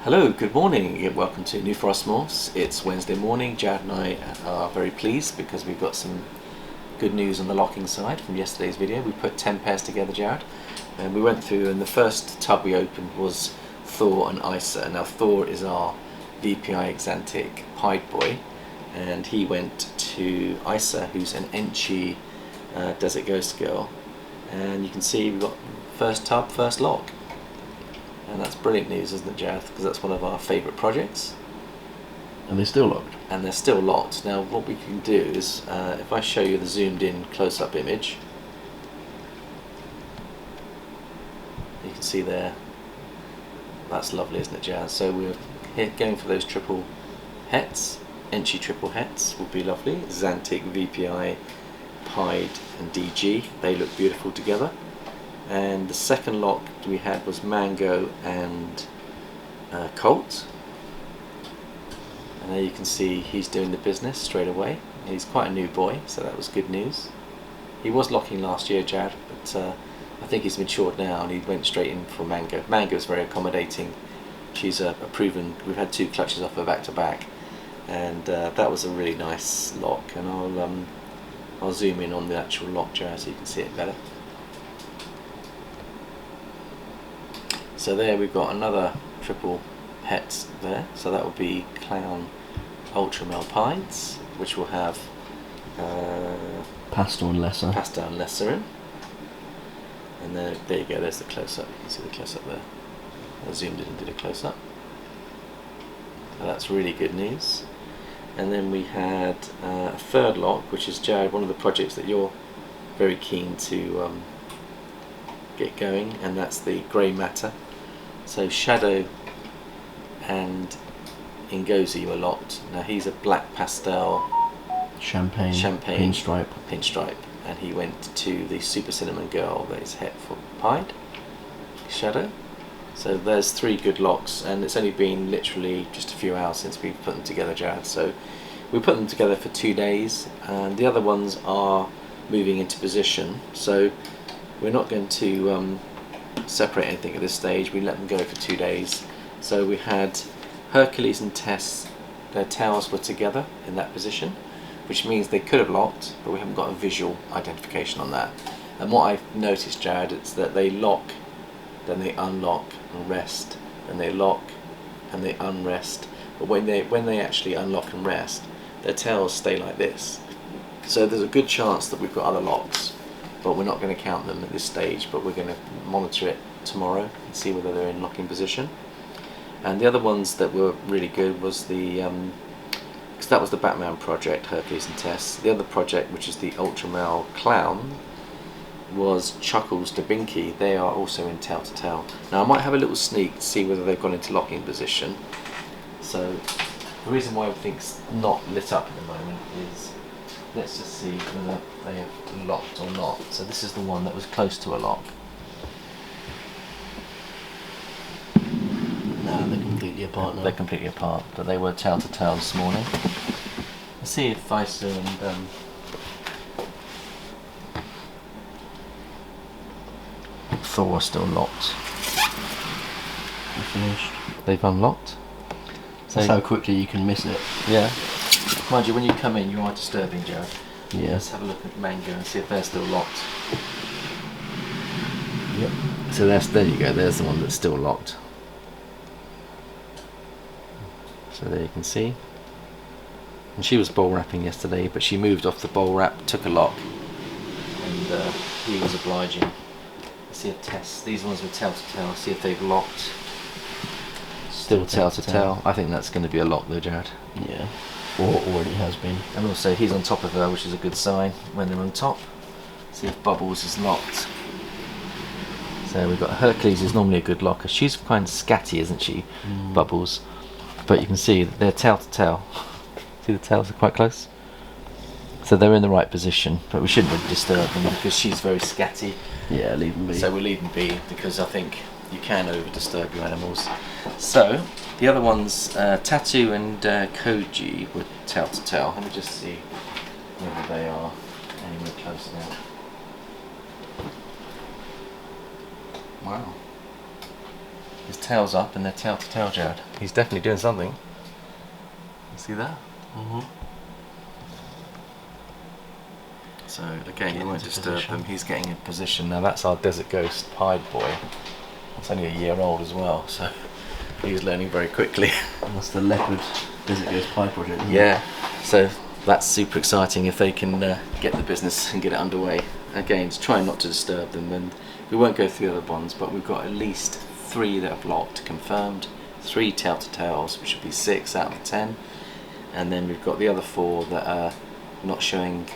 Hello, good morning. Welcome to New Frost Morphs. It's Wednesday morning. Jared and I are very pleased because we've got some good news on the locking side from yesterday's video. We put 10 pairs together, Jared, and we went through, and the first tub we opened was Thor and Isa. Now Thor is our VPI Exantic Pied Boy, and he went to Isa, who's an Enchi Desert Ghost Girl, and you can see we've got first tub, first lock. And that's brilliant news, isn't it, Jared? Because that's one of our favourite projects. And they're still locked. And they're still locked. Now what we can do is, if I show you the zoomed in close-up image, you can see there, that's lovely, isn't it, Jared? So we're here going for those triple hets. Enchi triple hets would be lovely. Xantic, VPI, Pied and DG, they look beautiful together. And the second lock we had was Mango and Colt, and there you can see he's doing the business straight away. He's quite a new boy, so that was good news. He was locking last year, Jad, but I think he's matured now and he went straight in for Mango. Mango's very accommodating. She's a proven, we've had 2 clutches off her back to back, and that was a really nice lock, and I'll zoom in on the actual lock, Jad, so you can see it better. So there we've got another triple het there, so that will be Clown Ultra Male Pieds, which will have Pastel and Lesser in. And then there you go, there's the close-up, you can see the close-up there. I zoomed in and did a close-up. So that's really good news. And then we had a third lock, which is, Jared, one of the projects that you're very keen to get going, and that's the Grey Matter. So Shadow and Ngozi were locked. Now he's a black pastel champagne pinstripe, and he went to the Super Cinnamon Girl that is het for Pied Shadow. So there's 3 good locks, and it's only been literally just a few hours since we've put them together, Jared. So we put them together for 2 days, and the other ones are moving into position. So we're not going to separate anything at this stage. We let them go for 2 days. So we had Hercules and Tess, their tails were together in that position, which means they could have locked, but we haven't got a visual identification on that. And what I've noticed, Jared, it's that they lock, then they unlock and rest, and they lock and they unrest. But when they actually unlock and rest, their tails stay like this. So there's a good chance that we've got other locks, but we're not going to count them at this stage, but we're going to monitor it tomorrow and see whether they're in locking position. And the other ones that were really good was the, because that was the Batman project, Hercules and Tess. The other project, which is the Ultra Male Clown, was Chuckles Dabinky. They are also in tail to tail. Now I might have a little sneak to see whether they've gone into locking position. So the reason why everything's not lit up at the moment is, let's just see whether they have locked or not. So this is the one that was close to a lock. No, they're completely apart now. They're completely apart, but they were tail to tail this morning. Let's see if Isa and Thor are still locked. They're finished. They've unlocked. So that's how quickly you can miss it. Yeah. Mind you, when you come in, you are disturbing, Jared. Yeah. Let's have a look at Mango and see if they're still locked. Yep. So there you go, there's the one that's still locked. So there you can see. And she was bowl wrapping yesterday, but she moved off the bowl wrap, took a lock, and he was obliging. Let's see if Tess, these ones were tail to tail, see if they've locked. Still tail to tail. I think that's going to be a lock though, Jared. Yeah. Or already has been. And also he's on top of her, which is a good sign when they're on top. See if Bubbles is locked. So we've got Hercules is normally a good locker. She's kind of scatty, isn't she, Bubbles? But you can see they're tail to tail. See the tails are quite close? So they're in the right position, but we shouldn't really disturb them because she's very scatty. Yeah, leave them be. So we'll leave them be, because I think you can over disturb your animals. So the other ones, Tattoo and Koji, were tail to tail. Let me just see whether they are anywhere close now. Wow. his tail's up and they're tail to tail, Jared. He's definitely doing something. You see that? Mm-hmm. So again, you won't into disturb position. him. He's getting in position. Now that's our Desert Ghost Pied Boy. It's only a year old as well, so he's learning very quickly. And that's the Leopard Desert Ghost Pie project. Isn't Yeah, so that's super exciting if they can get the business and get it underway. Again, just trying not to disturb them, and we won't go through the other ones, but we've got at least 3 that have locked confirmed, 3 tail to tails, which would be 6 out of 10, and then we've got the other 4 that are not showing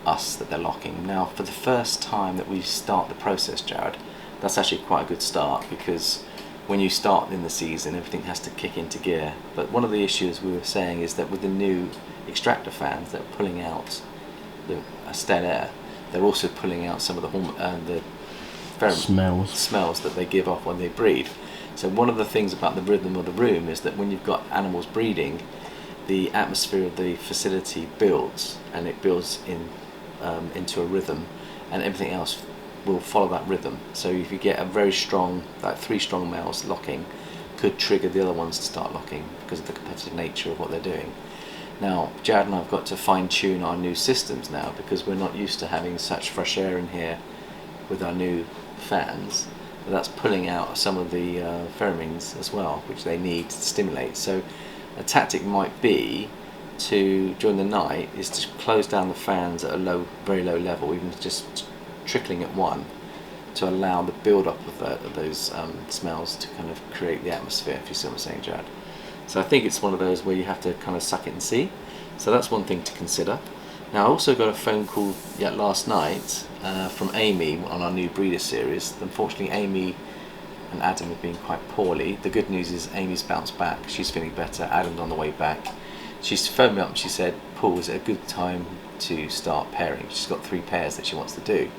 us that they're locking. Now, for the first time that we start the process, Jared, that's actually quite a good start, because when you start in the season, everything has to kick into gear. But one of the issues we were saying is that with the new extractor fans that are pulling out the stale air, they're also pulling out some of the smells that they give off when they breed. So one of the things about the rhythm of the room is that when you've got animals breeding, the atmosphere of the facility builds, and it builds into a rhythm, and everything else will follow that rhythm. So if you get a very strong, like 3 strong males locking, could trigger the other ones to start locking because of the competitive nature of what they're doing. Now, Jared and I have got to fine tune our new systems now, because we're not used to having such fresh air in here with our new fans. But that's pulling out some of the pheromones as well, which they need to stimulate. So a tactic might be to, during the night, is to close down the fans at a very low level, even just trickling at 1, to allow the build up of those smells to kind of create the atmosphere, if you see what I'm saying, Jared. So I think it's one of those where you have to kind of suck it and see. So that's one thing to consider. Now, I also got a phone call last night from Amy on our new breeder series. Unfortunately, Amy and Adam have been quite poorly. The good news is Amy's bounced back. She's feeling better. Adam's on the way back. She's phoned me up and she said, Paul, is it a good time to start pairing? She's got 3 pairs that she wants to do.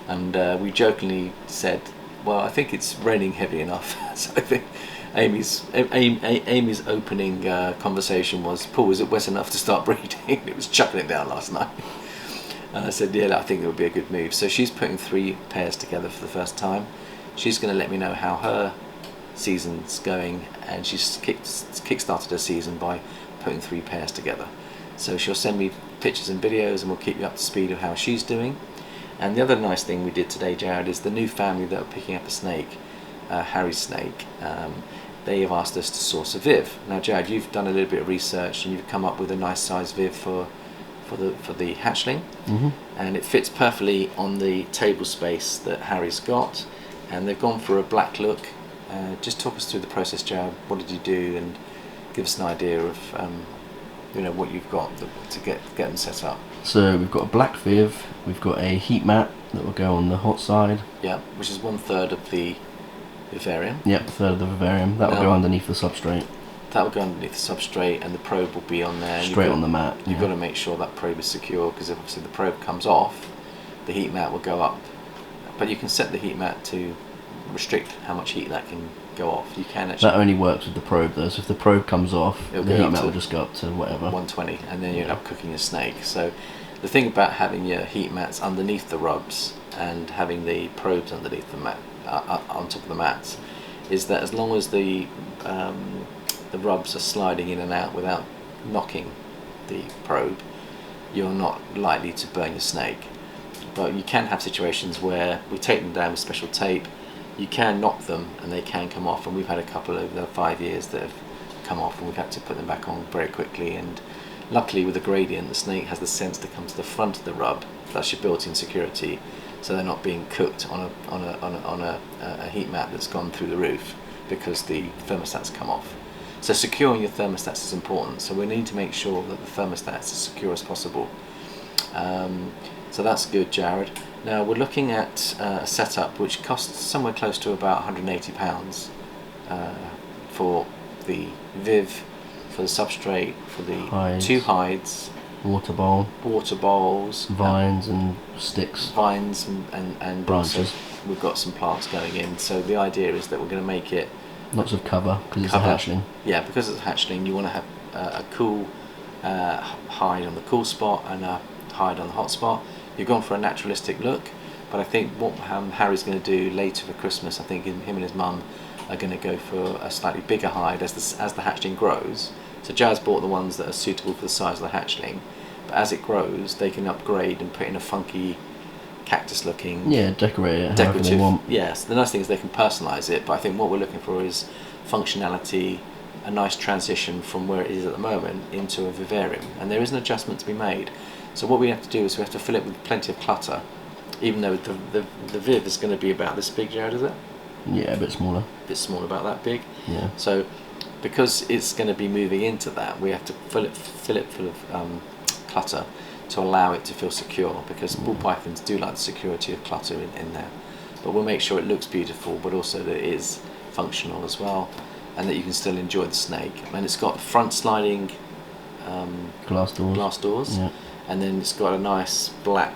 And we jokingly said, well, I think it's raining heavy enough. So I think Amy's opening conversation was, Paul, is it wet enough to start breeding? It was chucking it down last night. And I said, yeah, I think it would be a good move. So she's putting 3 pairs together for the first time. She's going to let me know how her season's going, and she's kick-started her season by putting 3 pairs together. So she'll send me pictures and videos, and we'll keep you up to speed of how she's doing. And the other nice thing we did today, Jared, is the new family that are picking up a snake, Harry's snake. They have asked us to source a Viv. Now, Jared, you've done a little bit of research and you've come up with a nice size Viv for the hatchling, and it fits perfectly on the table space that Harry's got. And they've gone for a black look. Just talk us through the process, Jared. What did you do, and give us an idea of what you've got to get them set up. So we've got a black Viv, we've got a heat mat that will go on the hot side. Yeah, which is 1/3 of the vivarium. Yep, 1/3 of the vivarium. That will go underneath the substrate. That will go underneath the substrate, and the probe will be on there. Straight on the mat. You've got to make sure that probe is secure, because if obviously the probe comes off, the heat mat will go up. But you can set the heat mat to restrict how much heat that can go off. You can actually. That only works with the probe though, so if the probe comes off, the heat mat will just go up to whatever. 120, and then you end up cooking a snake. So the thing about having your heat mats underneath the rubs and having the probes underneath the mat, on top of the mats, is that as long as the rubs are sliding in and out without knocking the probe, you're not likely to burn your snake. But you can have situations where we take them down with special tape. You can knock them and they can come off, and we've had a couple over the 5 years that have come off, and we've had to put them back on very quickly. And luckily with the gradient, the snake has the sense to come to the front of the rub. That's your built-in security, so they're not being cooked on a heat mat that's gone through the roof because the thermostat's come off. So securing your thermostats is important, so we need to make sure that the thermostat is as secure as possible. So that's good, Jared. Now we're looking at a setup which costs somewhere close to about £180 for the Viv, for the substrate, for the hides, 2 hides, water bowls, vines and sticks, and branches. We've got some plants going in. So the idea is that we're going to make it lots of cover because it's a hatchling. Yeah, because it's a hatchling, you want to have a cool hide on the cool spot and a hide on the hot spot. You've gone for a naturalistic look, but I think what Harry's going to do later for Christmas, I think him and his mum are going to go for a slightly bigger hide as the hatchling grows. So Jazz bought the ones that are suitable for the size of the hatchling, but as it grows they can upgrade and put in a funky cactus looking decorate it however they want. Yes, the nice thing is they can personalise it, but I think what we're looking for is functionality, a nice transition from where it is at the moment into a vivarium, and there is an adjustment to be made. So what we have to do is we have to fill it with plenty of clutter, even though the viv is going to be about this big, Jared, is it? Yeah, a bit smaller. A bit smaller, about that big. Yeah. So because it's going to be moving into that, we have to fill it full of clutter to allow it to feel secure, because ball pythons do like the security of clutter in there. But we'll make sure it looks beautiful, but also that it is functional as well, and that you can still enjoy the snake. And it's got front sliding glass doors. Yeah. And then it's got a nice black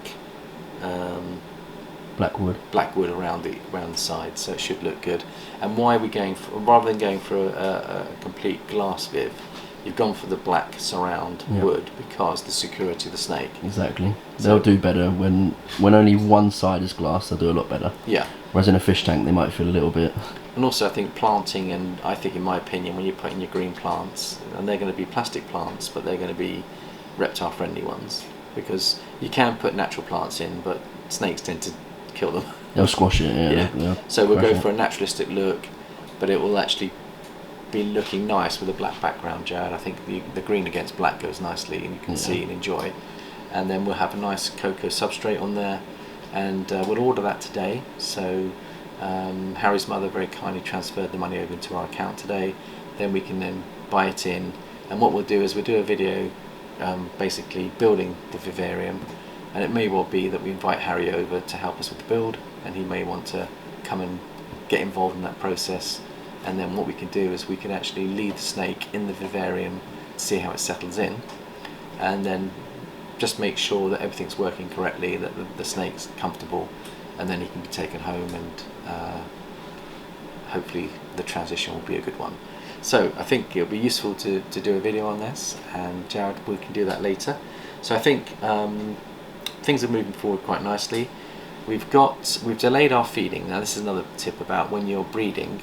blackwood around the side, so it should look good. And why are we going for, rather than going for a complete glass viv, you've gone for the black surround wood, because the security of the snake. Exactly. They'll do better when only one side is glass. They'll do a lot better. Yeah. Whereas in a fish tank they might feel a little bit. And also I think planting, and I think in my opinion when you put in your green plants, and they're going to be plastic plants, but they're going to be reptile friendly ones, because you can put natural plants in, but snakes tend to kill them. They'll squash it. Yeah. So we'll go for a naturalistic look, but it will actually be looking nice with a black background, Jared. I think the green against black goes nicely, and you can see and enjoy. And then we'll have a nice cocoa substrate on there, and we'll order that today. So Harry's mother very kindly transferred the money over into our account today. Then we can then buy it in, and what we'll do is we'll do a video basically building the vivarium, and it may well be that we invite Harry over to help us with the build, and he may want to come and get involved in that process. And then what we can do is we can actually leave the snake in the vivarium to see how it settles in, and then just make sure that everything's working correctly, that the snake's comfortable, and then he can be taken home, and hopefully the transition will be a good one. So I think it'll be useful to do a video on this, and Jared, we can do that later. So I think things are moving forward quite nicely. We've delayed our feeding. Now this is another tip about when you're breeding.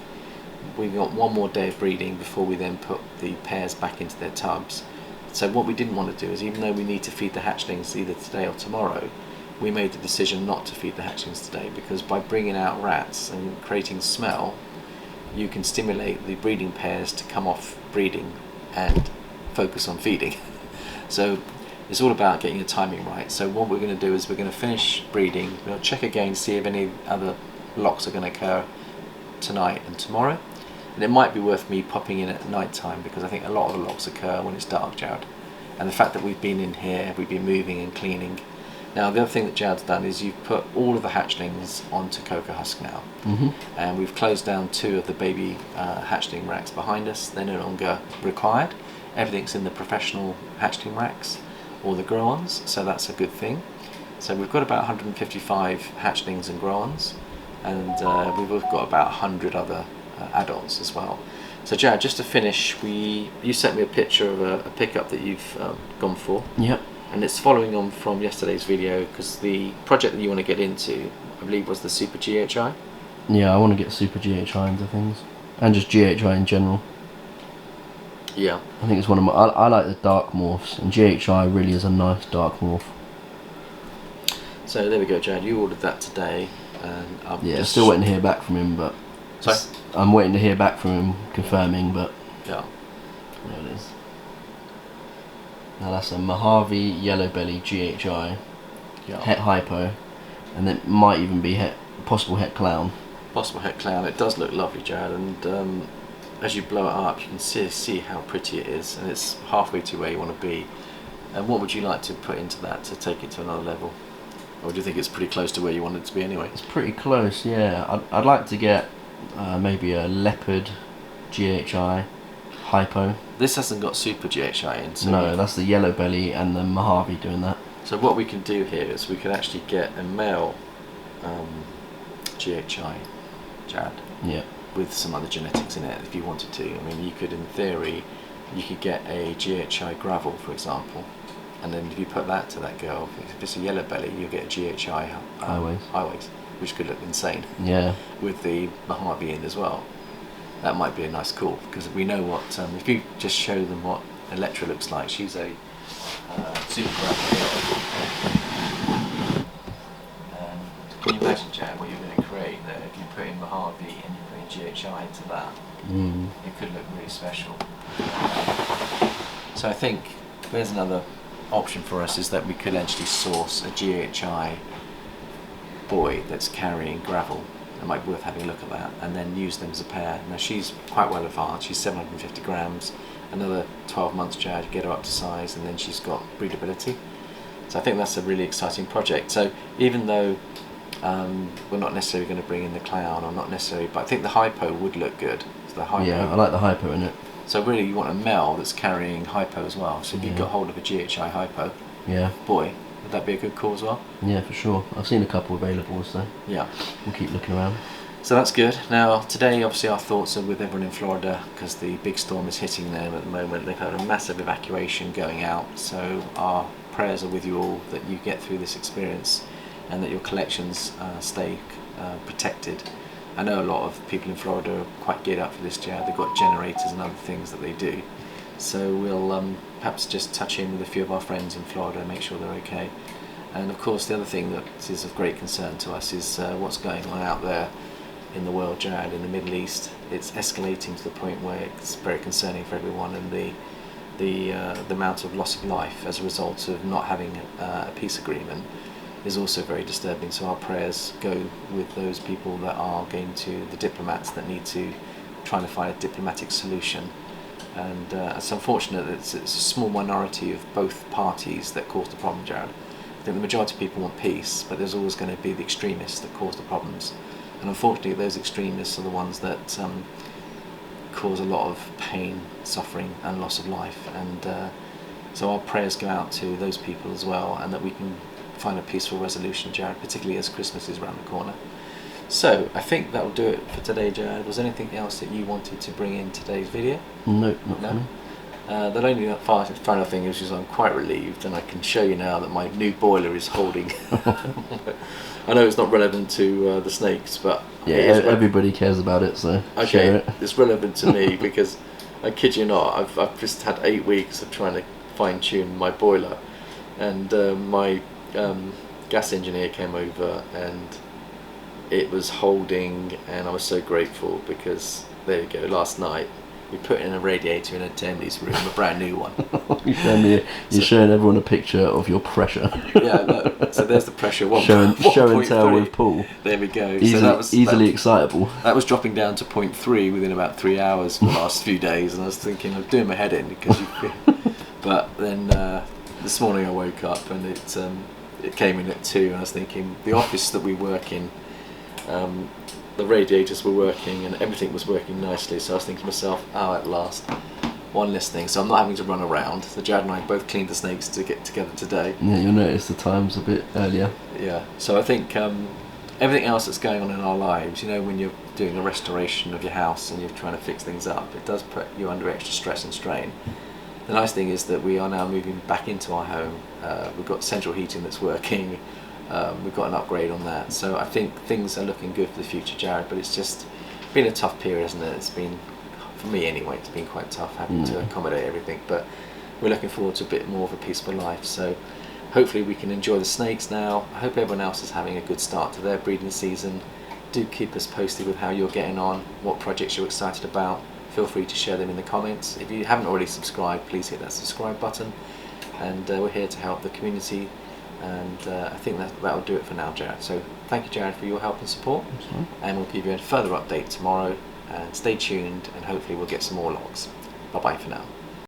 We've got one more day of breeding before we then put the pairs back into their tubs. So what we didn't want to do is, even though we need to feed the hatchlings either today or tomorrow, we made the decision not to feed the hatchlings today, because by bringing out rats and creating smell, you can stimulate the breeding pairs to come off breeding and focus on feeding. So it's all about getting the timing right. So what we're going to do is we're going to finish breeding, we'll check again, see if any other locks are going to occur tonight and tomorrow. And it might be worth me popping in at night time, because I think a lot of the locks occur when it's dark, Jared. And the fact that we've been in here, we've been moving and cleaning. Now the other thing that Jared's done is you've put all of the hatchlings onto cocoa husk now. And we've closed down 2 of the baby hatchling racks behind us. They're no longer required. Everything's in the professional hatchling racks, or the grow-ons, so that's a good thing. So we've got about 155 hatchlings and grow-ons, and we've also got about 100 other adults as well. So Jared, just to finish, you sent me a picture of a pickup that you've gone for. Yep. And it's following on from yesterday's video, because the project that you want to get into, I believe, was the Super GHI. Yeah, I want to get Super GHI into things, and just GHI in general. Yeah. I think it's one of my. I like the dark morphs, and GHI really is a nice dark morph. So there we go, Jared. You ordered that today, and I'm just still waiting to hear back from him, but. Sorry? I'm waiting to hear back from him confirming, but. Yeah. There it is. Now that's a Mojave yellow belly GHI, het hypo, and it might even be possible het clown. Possible het clown. It does look lovely, Jared, and as you blow it up, you can see how pretty it is, and it's halfway to where you want to be. And what would you like to put into that to take it to another level? Or do you think it's pretty close to where you want it to be anyway? It's pretty close, yeah. I'd like to get maybe a leopard GHI hypo. This hasn't got Super GHI in, so no, that's the yellow belly and the Mojave doing that. So what we can do here is we can actually get a male GHI, Jared. Yeah. With some other genetics in it, if you wanted to. I mean, you could, in theory, you could get a GHI gravel, for example, and then if you put that to that girl, if it's a yellow belly, you'll get a GHI highways, which could look insane. Yeah. With the Mojave in as well. that might be a nice call, because we know what, if you just show them what Electra looks like, she's a super raptor. Can you imagine, Jared, what you're going to create there if you put in Mojave and you put in GHI into that? It could look really special. So I think there's another option for us, is that we could actually source a GHI boy that's carrying gravel. It might be worth having a look at that, and then use them as a pair. Now she's quite well advanced, she's 750 grams, another 12 months, Jared, to get her up to size, and then she's got breedability. So I think that's a really exciting project. So even though we're not necessarily going to bring in the clown, or not necessarily, but I think the Hypo would look good. So the Hypo, yeah, I like the Hypo in it. So really you want a male that's carrying Hypo as well. So if you got hold of a GHI Hypo boy, would that be a good call as well? Yeah, for sure. I've seen a couple available, so yeah, we'll keep looking around. So that's good. Now today obviously our thoughts are with everyone in Florida, because the big storm is hitting them at the moment. They've had a massive evacuation going out, so our prayers are with you all, that you get through this experience and that your collections stay protected. I know a lot of people in Florida are quite geared up for this, Jared. They've got generators and other things that they do. So we'll perhaps just touch in with a few of our friends in Florida and make sure they're okay. And of course the other thing that is of great concern to us is what's going on out there in the world, Jared, in the Middle East. It's escalating to the point where it's very concerning for everyone, and the amount of loss of life as a result of not having a peace agreement is also very disturbing. So our prayers go with those people that are going to, the diplomats that need to try to find a diplomatic solution. And it's unfortunate that it's a small minority of both parties that cause the problem, Jared. I think the majority of people want peace, but there's always going to be the extremists that cause the problems. And unfortunately those extremists are the ones that cause a lot of pain, suffering and loss of life. And so our prayers go out to those people as well, and that we can find a peaceful resolution, Jared, particularly as Christmas is around the corner. So I think that'll do it for today, Jared. Was there anything else that you wanted to bring in today's video? No, not for me. The only final thing is I'm quite relieved, and I can show you now that my new boiler is holding. I know it's not relevant to the snakes, but yeah, everybody cares about it, so okay, share it. It's relevant to me because I kid you not, I've just had 8 weeks of trying to fine tune my boiler, and my gas engineer came over and it was holding, and I was so grateful because there you go, last night we put in a radiator in a Emily room, a brand new one. You're showing everyone a picture of your pressure. Yeah, look, so there's the pressure. Show and tell with Paul. There we go. Easily, so that was, easily excitable. That was dropping down to 0.3 within about 3 hours for the last few days, and I was thinking I'm doing my head in because but then this morning I woke up and it came in at 2, and I was thinking the office that we work in, the radiators were working and everything was working nicely, so I was thinking to myself, oh, at last, one less thing, so I'm not having to run around. So Jared and I both cleaned the snakes to get together today. Yeah, you'll notice the time's a bit earlier. Yeah, so I think everything else that's going on in our lives, you know, when you're doing a restoration of your house and you're trying to fix things up, it does put you under extra stress and strain. The nice thing is that we are now moving back into our home. We've got central heating that's working. We've got an upgrade on that, so I think things are looking good for the future, Jared. But it's just been a tough period, isn't it? It's been, for me anyway, it's been quite tough having to accommodate everything. But we're looking forward to a bit more of a peaceful life. So hopefully we can enjoy the snakes now. I hope everyone else is having a good start to their breeding season. Do keep us posted with how you're getting on, what projects you're excited about. Feel free to share them in the comments. If you haven't already subscribed, please hit that subscribe button. And we're here to help the community. And I think that'll do it for now, Jared. So thank you, Jared, for your help and support. And we'll give you a further update tomorrow. And stay tuned, and hopefully we'll get some more logs. Bye bye for now.